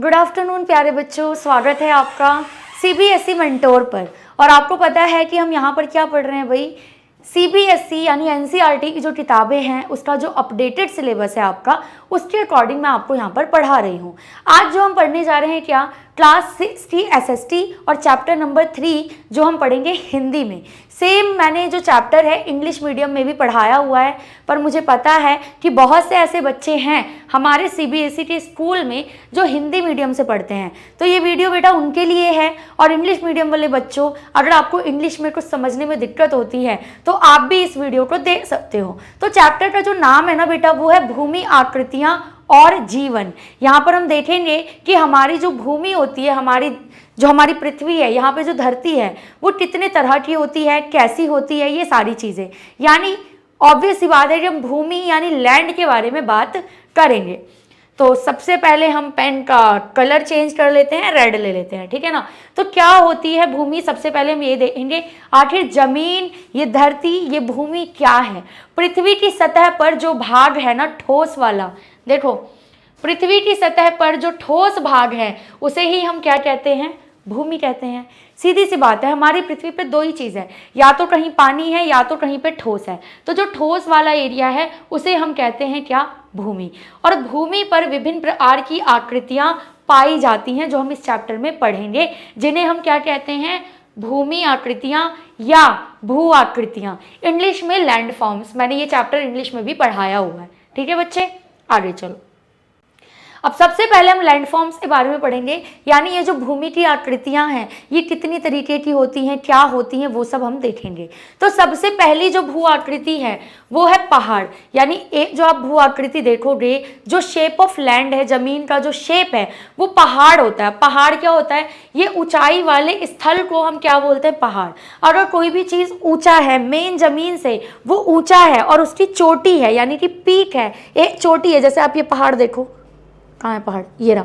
Good afternoon प्यारे बच्चों, स्वागत है आपका सीबीएसई मेंटोर पर। और आपको पता है कि हम यहाँ पर क्या पढ़ रहे हैं भाई, सीबीएसई यानी एनसीईआरटी की जो किताबें हैं उसका जो अपडेटेड सिलेबस है आपका, उसके अकॉर्डिंग मैं आपको यहाँ पर पढ़ा रही हूँ। आज जो हम पढ़ने जा रहे हैं क्या, क्लास 6 एसएसटी और चैप्टर नंबर 3 जो हम पढ़ेंगे हिंदी में। सेम मैंने जो चैप्टर है इंग्लिश मीडियम में भी पढ़ाया हुआ है, पर मुझे पता है कि बहुत से ऐसे बच्चे हैं हमारे सीबीएसई के स्कूल में जो हिंदी मीडियम से पढ़ते हैं, तो ये वीडियो बेटा उनके लिए है। और इंग्लिश मीडियम वाले बच्चों, अगर आपको इंग्लिश में कुछ समझने में दिक्कत होती है तो आप भी इस वीडियो को देख सकते हो। तो चैप्टर का जो नाम है ना बेटा, वो है भूमि आकृतियाँ और जीवन। यहाँ पर हम देखेंगे कि हमारी जो भूमि होती है, हमारी पृथ्वी है, यहाँ पे जो धरती है वो कितने तरह की होती है, कैसी होती है, ये सारी चीज़ें। यानी ऑब्वियस सी बात है कि हम भूमि यानी लैंड के बारे में बात करेंगे। तो सबसे पहले हम पेन का कलर चेंज कर लेते हैं, रेड ले लेते हैं, ठीक है ना। तो क्या होती है भूमि, सबसे पहले हम ये देखेंगे आखिर जमीन, ये धरती, ये भूमि क्या है। पृथ्वी की सतह पर जो भाग है ना ठोस वाला, देखो पृथ्वी की सतह पर जो ठोस भाग है उसे ही हम क्या कहते हैं, भूमि कहते हैं। सीधी सी बात है, हमारी पृथ्वी पे दो ही चीज़ है, या तो कहीं पानी है या तो कहीं पे ठोस है। तो जो ठोस वाला एरिया है उसे हम कहते हैं क्या, भूमि। और भूमि पर विभिन्न प्रकार की आकृतियां पाई जाती हैं जो हम इस चैप्टर में पढ़ेंगे, जिन्हें हम क्या कहते हैं, भूमि आकृतियां या भू आकृतियां, इंग्लिश में लैंड फॉर्म्स। मैंने ये चैप्टर इंग्लिश में भी पढ़ाया हुआ है, ठीक है बच्चे। आगे चलो, अब सबसे पहले हम लैंडफॉर्म्स के बारे में पढ़ेंगे, यानी ये जो भूमि की आकृतियां हैं ये कितनी तरीके की होती हैं, क्या होती हैं, वो सब हम देखेंगे। तो सबसे पहली जो भू आकृति है वो है पहाड़। यानी एक जो आप भू आकृति देखोगे, जो शेप ऑफ लैंड है, जमीन का जो शेप है वो पहाड़ होता है। पहाड़ क्या होता है, ये ऊंचाई वाले स्थल को हम क्या बोलते हैं, पहाड़। अगर कोई भी चीज़ ऊंचा है, मेन जमीन से वो ऊंचा है और उसकी चोटी है, यानी कि पीक है, एक चोटी है। जैसे आप ये पहाड़ देखो, कहाँ है पहाड़, ये रहा,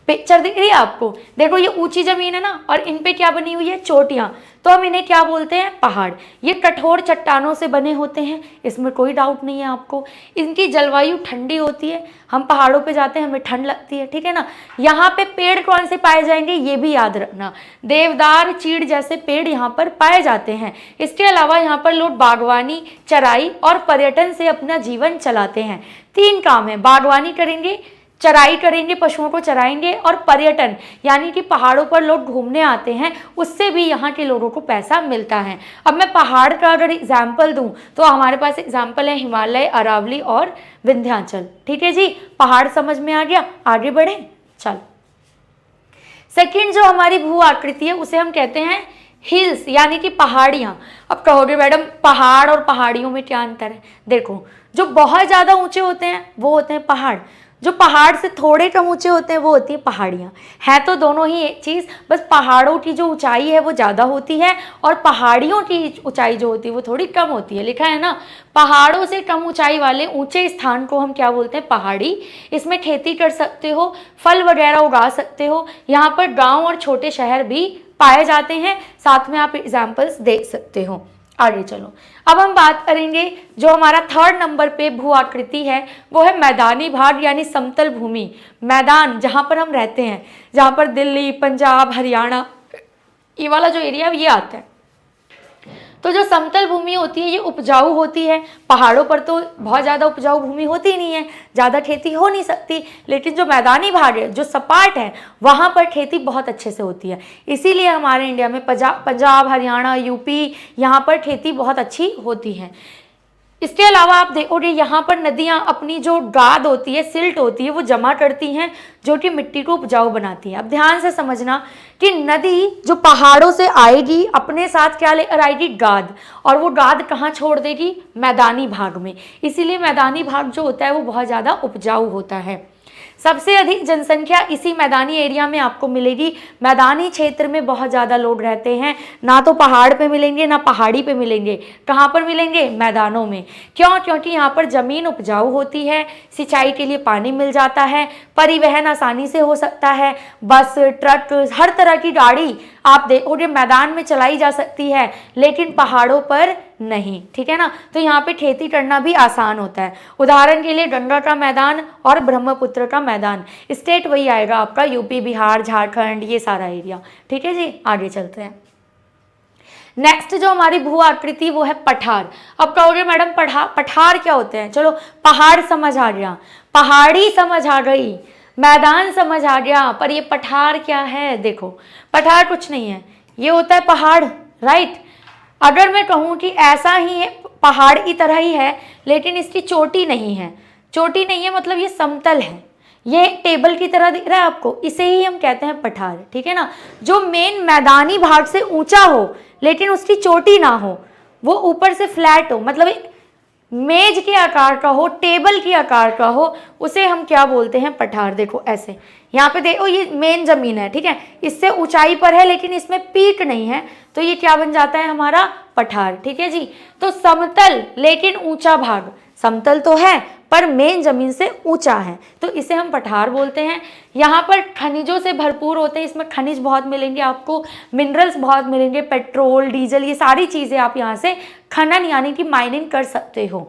पिक्चर दिख रही है आपको। देखो ये ऊंची जमीन है ना, और इन पे क्या बनी हुई है, चोटियाँ, तो हम इन्हें क्या बोलते हैं, पहाड़। ये कठोर चट्टानों से बने होते हैं, इसमें कोई डाउट नहीं है आपको। इनकी जलवायु ठंडी होती है, हम पहाड़ों पे जाते हैं हमें ठंड लगती है, ठीक है ना। यहाँ पे पेड़ कौन से पाए जाएंगे ये भी याद रखना, देवदार, चीड़ जैसे पेड़ यहाँ पर पाए जाते हैं। इसके अलावा यहाँ पर लोग बागवानी, चराई और पर्यटन से अपना जीवन चलाते हैं। 3 काम है, बागवानी करेंगे, चराई करेंगे, पशुओं को चराएंगे, और पर्यटन यानी कि पहाड़ों पर लोग घूमने आते हैं, उससे भी यहाँ के लोगों को पैसा मिलता है। अब मैं पहाड़ का अगर एग्जाम्पल दूँ तो हमारे पास एग्जाम्पल है हिमालय, अरावली और विंध्याचल, ठीक है जी। पहाड़ समझ में आ गया, आगे बढ़े चल। सेकंड जो हमारी भू आकृति है उसे हम कहते हैं हिल्स, यानी कि पहाड़ियाँ। अब कहोगे मैडम पहाड़ और पहाड़ियों में क्या अंतर है। देखो जो बहुत ज़्यादा ऊंचे होते हैं वो होते हैं पहाड़, जो पहाड़ से थोड़े कम ऊंचे होते हैं वो होती है पहाड़ियाँ। है तो दोनों ही एक चीज़, बस पहाड़ों की जो ऊंचाई है वो ज़्यादा होती है और पहाड़ियों की ऊंचाई जो होती है वो थोड़ी कम होती है। लिखा है ना, पहाड़ों से कम ऊंचाई वाले ऊंचे स्थान को हम क्या बोलते हैं, पहाड़ी। इसमें खेती कर सकते हो, फल वगैरह उगा सकते हो। यहाँ पर गाँव और छोटे शहर भी पाए जाते हैं, साथ में आप एग्जाम्पल्स देख सकते हो। आगे चलो, अब हम बात करेंगे जो हमारा 3rd नंबर पे भू आकृति है वो है मैदानी भाग, यानी समतल भूमि। मैदान जहाँ पर हम रहते हैं, जहाँ पर दिल्ली, पंजाब, हरियाणा, ये वाला जो एरिया ये आता है। तो जो समतल भूमि होती है ये उपजाऊ होती है। पहाड़ों पर तो बहुत ज़्यादा उपजाऊ भूमि होती नहीं है, ज़्यादा खेती हो नहीं सकती, लेकिन जो मैदानी भाग है, जो सपाट है, वहाँ पर खेती बहुत अच्छे से होती है। इसीलिए हमारे इंडिया में पंजाब, हरियाणा, यूपी, यहाँ पर खेती बहुत अच्छी होती है। इसके अलावा आप देखोगे यहाँ पर नदियाँ अपनी जो गाद होती है, सिल्ट होती है, वो जमा करती हैं, जो कि मिट्टी को उपजाऊ बनाती है। अब ध्यान से समझना कि नदी जो पहाड़ों से आएगी अपने साथ क्या लेकर आएगी, गाद, और वो गाद कहाँ छोड़ देगी, मैदानी भाग में। इसीलिए मैदानी भाग जो होता है वो बहुत ज़्यादा उपजाऊ होता है। सबसे अधिक जनसंख्या इसी मैदानी एरिया में आपको मिलेगी। मैदानी क्षेत्र में बहुत ज़्यादा लोग रहते हैं, ना तो पहाड़ पे मिलेंगे ना पहाड़ी पे मिलेंगे। कहाँ पर मिलेंगे, मैदानों में। क्यों, क्योंकि यहाँ पर ज़मीन उपजाऊ होती है, सिंचाई के लिए पानी मिल जाता है, परिवहन आसानी से हो सकता है, बस, ट्रक, हर तरह की गाड़ी आप देखोगे मैदान में चलाई जा सकती है, लेकिन पहाड़ों पर नहीं, ठीक है ना। तो यहाँ पे खेती करना भी आसान होता है। उदाहरण के लिए गंगा का मैदान और ब्रह्मपुत्र का मैदान, स्टेट वही आएगा आपका यूपी, बिहार, झारखंड, ये सारा एरिया, ठीक है जी। आगे चलते हैं। नेक्स्ट जो हमारी भू आकृति वो है पठार। अब कहोगे मैडम पठार क्या होते हैं? चलो, पहाड़ समझ आ गया, पहाड़ी समझ आ गई, मैदान समझ आ गया, पर ये पठार क्या है? देखो, पठार कुछ नहीं है, ये होता है पहाड़, राइट। अगर मैं कहूँ कि ऐसा ही है, पहाड़ की तरह ही है, लेकिन इसकी चोटी नहीं है, चोटी नहीं है मतलब ये समतल है, ये टेबल की तरह दिख रहा है आपको, इसे ही हम कहते हैं पठार, ठीक है ना। जो मेन मैदानी भाग से ऊंचा हो लेकिन उसकी चोटी ना हो, वो ऊपर से फ्लैट हो, मतलब मेज के आकार का हो, टेबल के आकार का हो, उसे हम क्या बोलते हैं? पठार। देखो ऐसे, यहाँ पे देखो ये मेन जमीन है, ठीक है, इससे ऊंचाई पर है लेकिन इसमें पीक नहीं है, तो ये क्या बन जाता है? हमारा पठार, ठीक है जी। तो समतल लेकिन ऊंचा भाग, समतल तो है पर मेन जमीन से ऊंचा है, तो इसे हम पठार बोलते हैं। यहाँ पर खनिजों से भरपूर होते हैं, इसमें खनिज बहुत मिलेंगे आपको, मिनरल्स बहुत मिलेंगे, पेट्रोल, डीजल, ये सारी चीज़ें आप यहाँ से खनन यानी कि माइनिंग कर सकते हो।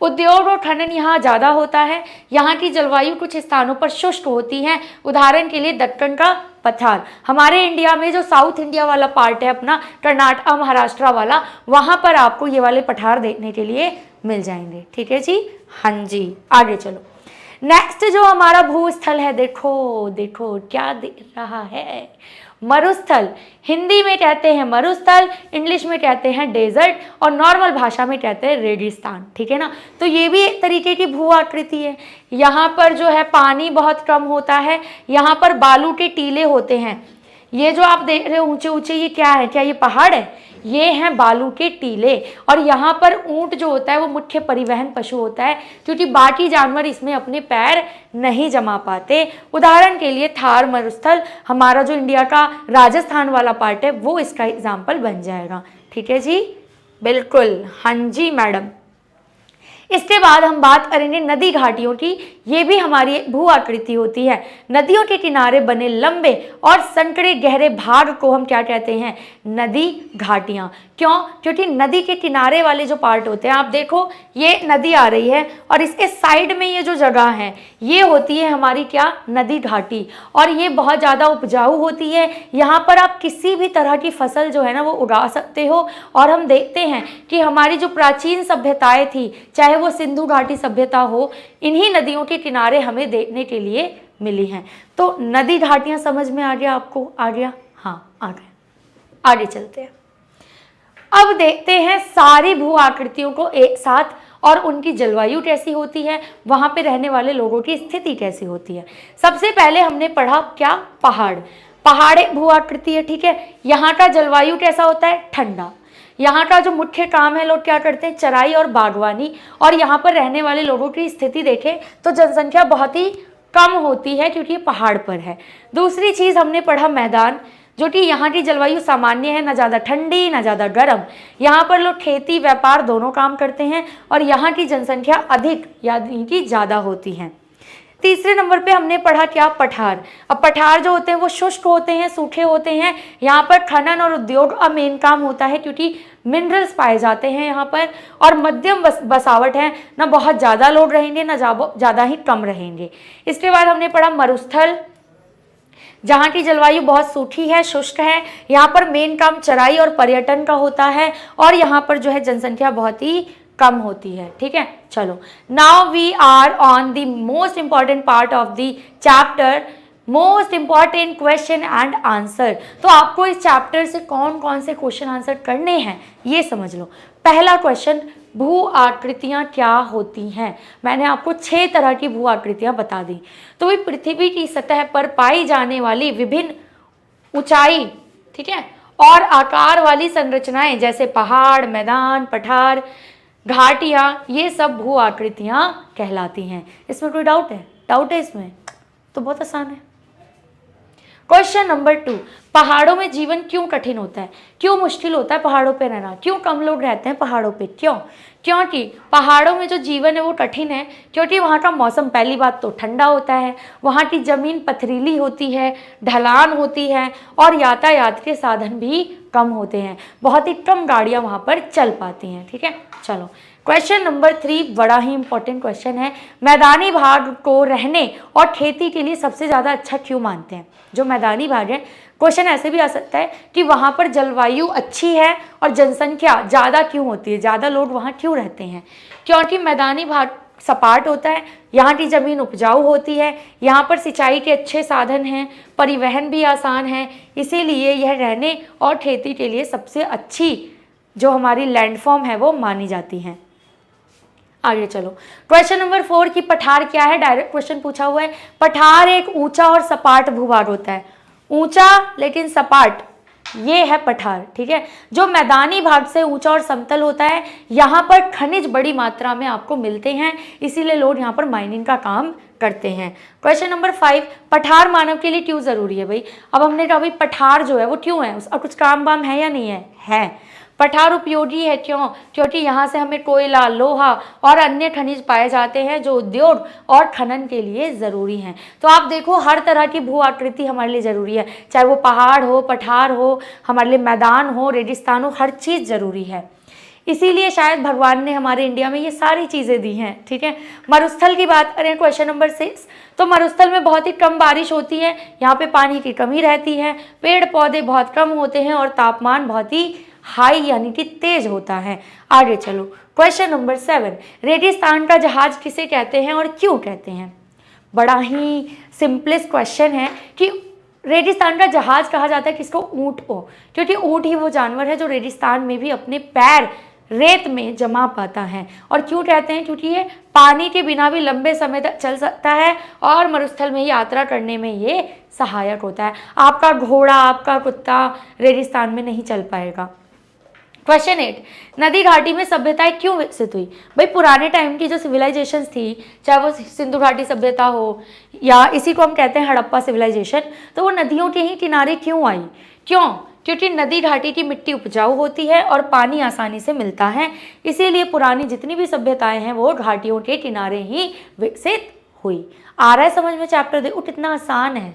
उद्योग और खनन यहाँ ज़्यादा होता है। यहाँ की जलवायु कुछ स्थानों पर शुष्क होती है, उदाहरण के लिए दक्कन का पठार। हमारे इंडिया में जो साउथ इंडिया वाला पार्ट है अपना, कर्नाटक महाराष्ट्र वाला, वहाँ पर आपको ये वाले पठार देखने के लिए मिल जाएंगे, ठीक है जी। हाँ जी, आगे चलो। नेक्स्ट जो हमारा भूस्थल है, देखो देखो क्या दिख रहा है, मरुस्थल। हिंदी में कहते हैं मरुस्थल, इंग्लिश में कहते हैं डेजर्ट, और नॉर्मल भाषा में कहते हैं रेगिस्तान, ठीक है ना। तो ये भी एक तरीके की भू आकृति है। यहाँ पर जो है पानी बहुत कम होता है, यहाँ पर बालू के टीले होते हैं। ये जो आप देख रहे हो ऊंचे ऊंचे, ये क्या है? क्या ये पहाड़ है? ये हैं बालू के टीले। और यहाँ पर ऊंट जो होता है वो मुख्य परिवहन पशु होता है, क्योंकि बाकी जानवर इसमें अपने पैर नहीं जमा पाते। उदाहरण के लिए थार मरुस्थल, हमारा जो इंडिया का राजस्थान वाला पार्ट है, वो इसका एग्जाम्पल बन जाएगा, ठीक है जी। बिल्कुल, हाँ जी मैडम। इसके बाद हम बात करेंगे नदी घाटियों की। ये भी हमारी भू आकृति होती है। नदियों के किनारे बने लंबे और संकरे गहरे भाग को हम क्या कहते हैं? नदी घाटियाँ। क्यों? क्योंकि नदी के किनारे वाले जो पार्ट होते हैं, आप देखो ये नदी आ रही है और इसके साइड में ये जो जगह है, ये होती है हमारी क्या? नदी घाटी। और ये बहुत ज़्यादा उपजाऊ होती है। यहाँ पर आप किसी भी तरह की फसल जो है ना वो उगा सकते हो। और हम देखते हैं कि हमारी जो प्राचीन सभ्यताएं थी, चाहे वो सिंधु घाटी सभ्यता हो, इन्हीं नदियों के किनारे हमें देखने के लिए मिली हैं। तो नदी घाटियाँ समझ में आ गया आपको? आ गया? हाँ, आ गया। आगे चलते हैं। अब देखते हैं सारी भू आकृतियों को एक साथ, और उनकी जलवायु कैसी होती है, वहाँ पे रहने वाले लोगों की स्थिति कैसी होती है। सबसे पहले हमने पढ़ा क्या? पहाड़। पहाड़ एक भू आकृति है, ठीक है। यहाँ का जलवायु कैसा होता है? ठंडा। यहाँ का जो मुख्य काम है, लोग क्या करते हैं? चराई और बागवानी। और यहाँ पर रहने वाले लोगों की स्थिति देखें तो जनसंख्या बहुत ही कम होती है, क्योंकि पहाड़ पर है। दूसरी चीज़ हमने पढ़ा मैदान, जो कि यहाँ की जलवायु सामान्य है, ना ज़्यादा ठंडी ना ज़्यादा गर्म। यहाँ पर लोग खेती व्यापार दोनों काम करते हैं, और यहाँ की जनसंख्या अधिक यानी कि ज़्यादा होती है। तीसरे नंबर पे हमने पढ़ा क्या? पठार। अब पठार जो होते हैं वो शुष्क होते हैं, सूखे होते हैं। यहाँ पर खनन और उद्योग का मेन काम होता है, क्योंकि मिनरल्स पाए जाते हैं यहाँ पर। और मध्यम बसावट है, ना बहुत ज़्यादा लोग रहेंगे ना ज़्यादा ही कम रहेंगे। इसके बाद हमने पढ़ा मरुस्थल, जहाँ की जलवायु बहुत सूखी है, शुष्क है। यहाँ पर मेन काम चराई और पर्यटन का होता है, और यहाँ पर जो है जनसंख्या बहुत ही कम होती है, ठीक है। चलो, now we are on the most important part of the chapter, most important question and answer. तो आपको इस चैप्टर से कौन कौन से क्वेश्चन आंसर करने हैं ये समझ लो। पहला क्वेश्चन, भू आकृतियाँ क्या होती हैं? मैंने आपको 6 तरह की भू आकृतियाँ बता दी। तो वही पृथ्वी की सतह पर पाई जाने वाली विभिन्न ऊंचाई, ठीक है, और आकार वाली संरचनाएं, जैसे पहाड़, मैदान, पठार, घाटियाँ, ये सब भू आकृतियाँ कहलाती हैं। इसमें कोई डाउट है? डाउट है इसमें? तो बहुत आसान है। क्वेश्चन नंबर 2, पहाड़ों में जीवन क्यों कठिन होता है, क्यों मुश्किल होता है पहाड़ों पे रहना, क्यों कम लोग रहते हैं पहाड़ों पे, क्यों? क्योंकि पहाड़ों में जो जीवन है वो कठिन है, क्योंकि वहाँ का मौसम पहली बात तो ठंडा होता है, वहाँ की ज़मीन पथरीली होती है, ढलान होती है और यातायात के साधन भी कम होते हैं, बहुत ही कम गाड़ियाँ वहाँ पर चल पाती हैं। ठीक है, चलो क्वेश्चन नंबर 3 बड़ा ही इंपॉर्टेंट क्वेश्चन है, मैदानी भाग को रहने और खेती के लिए सबसे ज़्यादा अच्छा क्यों मानते हैं? जो मैदानी भाग है, क्वेश्चन ऐसे भी आ सकता है कि वहाँ पर जलवायु अच्छी है और जनसंख्या ज़्यादा क्यों होती है, ज़्यादा लोग वहाँ क्यों रहते हैं? क्योंकि मैदानी भाग सपाट होता है, यहाँ की ज़मीन उपजाऊ होती है, यहाँ पर सिंचाई के अच्छे साधन हैं, परिवहन भी आसान है, इसीलिए यह रहने और खेती के लिए सबसे अच्छी जो हमारी लैंडफॉर्म है वो मानी जाती हैं। आगे चलो, क्वेश्चन नंबर 4 की पठार क्या है, डायरेक्ट क्वेश्चन पूछा हुआ है। पठार एक ऊंचा और सपाट भूभाग होता है, ऊंचा लेकिन सपाट, ये है पठार। ठीक है, जो मैदानी भाग से ऊंचा और समतल होता है, यहाँ पर खनिज बड़ी मात्रा में आपको मिलते हैं, इसीलिए लोग यहाँ पर माइनिंग का काम करते हैं। क्वेश्चन नंबर 5, पठार मानव के लिए क्यों जरूरी है भाई? अब हमने कहा भाई पठार जो है वो क्यों है, और कुछ काम वाम है या नहीं है? है। पठार उपयोगी है क्यों? क्योंकि यहाँ से हमें कोयला, लोहा और अन्य खनिज पाए जाते हैं जो उद्योग और खनन के लिए ज़रूरी हैं। तो आप देखो हर तरह की भू आकृति हमारे लिए ज़रूरी है, चाहे वो पहाड़ हो, पठार हो, हमारे लिए मैदान हो, रेगिस्तान हो, हर चीज़ ज़रूरी है। इसीलिए शायद भगवान ने हमारे इंडिया में ये सारी चीज़ें दी हैं। ठीक है, मरुस्थल की बात करें क्वेश्चन नंबर 6, तो मरुस्थल में बहुत ही कम बारिश होती है, यहाँ पे पानी की कमी रहती है, पेड़ पौधे बहुत कम होते हैं और तापमान बहुत ही हाई यानी कि तेज होता है। आगे चलो, क्वेश्चन नंबर 7, रेगिस्तान का जहाज किसे कहते हैं और क्यों कहते हैं? बड़ा ही सिंपलेस्ट क्वेश्चन है कि रेगिस्तान का जहाज कहा जाता है किसको? ऊंट को, क्योंकि ऊंट ही वो जानवर है जो रेगिस्तान में भी अपने पैर रेत में जमा पाता है। और क्यों कहते हैं? क्योंकि ये पानी के बिना भी लंबे समय तक चल सकता है और मरुस्थल में यात्रा करने में ये सहायक होता है। आपका घोड़ा, आपका कुत्ता रेगिस्तान में नहीं चल पाएगा। क्वेश्चन 8, नदी घाटी में सभ्यताएं क्यों विकसित हुई? भाई पुराने टाइम की जो सिविलाइजेशंस थी, चाहे वो सिंधु घाटी सभ्यता हो या इसी को हम कहते हैं हड़प्पा सिविलाइजेशन, तो वो नदियों के ही किनारे क्यों आई? क्यों? क्योंकि नदी घाटी की मिट्टी उपजाऊ होती है और पानी आसानी से मिलता है, इसीलिए पुरानी जितनी भी सभ्यताएं हैं वो घाटियों के किनारे ही विकसित हुई। आ रहा है समझ में चैप्टर? देखो कितना आसान है।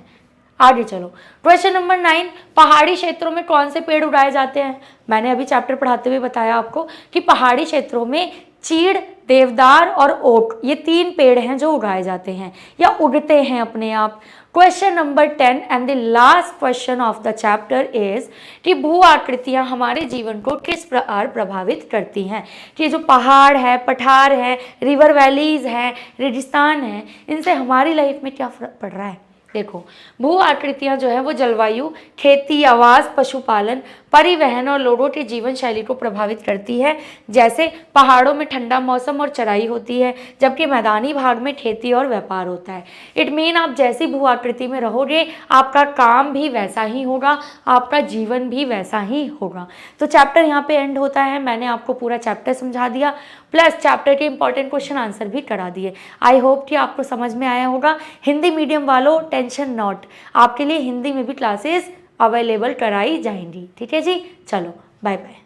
आगे चलो, क्वेश्चन नंबर 9, पहाड़ी क्षेत्रों में कौन से पेड़ उगाए जाते हैं? मैंने अभी चैप्टर पढ़ाते हुए बताया आपको कि पहाड़ी क्षेत्रों में चीड़, देवदार और ओक, ये 3 पेड़ हैं जो उगाए जाते हैं या उगते हैं अपने आप। Question number 10 and the last question of the chapter is कि भू आकृतियाँ हमारे जीवन को किस प्रकार प्रभावित करती हैं? कि जो पहाड़ है, पठार है, रिवर वैलीज है, रेगिस्तान है, इनसे हमारी लाइफ में क्या फर्क पड़ रहा है? देखो, भू आकृतियाँ जो है वो जलवायु, खेती, आवास, पशुपालन, परिवहन और लोगों के जीवन शैली को प्रभावित करती है। जैसे पहाड़ों में ठंडा मौसम और चराई होती है, जबकि मैदानी भाग में खेती और व्यापार होता है। इट मीन आप जैसी भू आकृति में रहोगे, आपका काम भी वैसा ही होगा, आपका जीवन भी वैसा ही होगा। तो चैप्टर यहाँ पे एंड होता है। मैंने आपको पूरा चैप्टर समझा दिया, प्लस चैप्टर के इंपॉर्टेंट क्वेश्चन आंसर भी करा दिए। आई होप कि आपको समझ में आया होगा। हिंदी मीडियम वालों टेंशन नॉट, आपके लिए हिंदी में भी क्लासेस अवेलेबल कराई जाएंगी। ठीक है जी, चलो बाय बाय।